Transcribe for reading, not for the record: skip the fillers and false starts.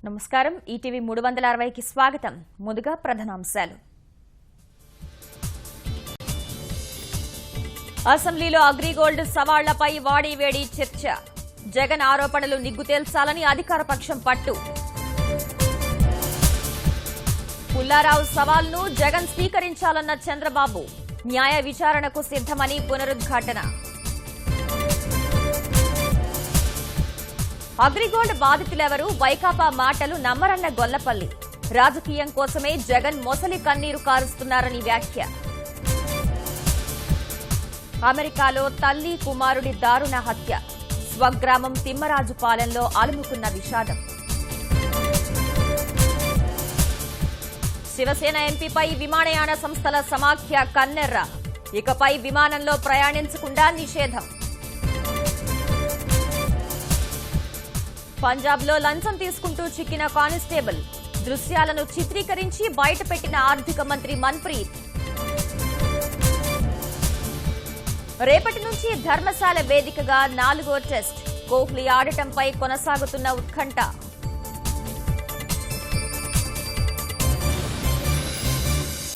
నమస్కారం ఈటీవీ 360కి స్వాగతం. ముందుగా ప్రధానాంశాలు. అసెంబ్లీలో అగ్రిగోల్డ్ సవాళ్లపై వాడివేడి చర్చ. జగన్ ఆరోపణలు నిగ్గు తేల్చాలని అధికార పక్షం పట్టు. పుల్లారావు సవాల్ను జగన్ స్వీకరించాలన్న చంద్రబాబు. న్యాయ విచారణకు సిద్దమని పునరుద్ఘాటన. అగ్రిగోల్డ్ బాధితులెవరూ వైకాపా మాటలు నమ్మరన్న గొల్లపల్లి. రాజకీయం కోసమే జగన్ మొసలి కన్నీరు కారుస్తున్నారని వ్యాఖ్య. అమెరికాలో తల్లి కుమారుడి దారుణ హత్య. స్వగ్రామం తిమ్మరాజుపాలెంలో అలుముకున్న విషాదం. శివసేన ఎంపీపై విమానయాన సంస్థల సమాఖ్య కన్నెర్ర. ఇకపై విమానంలో ప్రయాణించకుండా నిషేధం. పంజాబ్లో లంచం తీసుకుంటూ చిక్కిన కానిస్టేబుల్. దృశ్యాలను చిత్రీకరించి బయటపెట్టిన ఆర్థిక మంత్రి మన్ప్రీత్. రేపటి నుంచి ధర్మశాల వేదికగా 4వ టెస్ట్. కోహ్లీ ఆడటంపై కొనసాగుతున్న ఉత్కంఠ.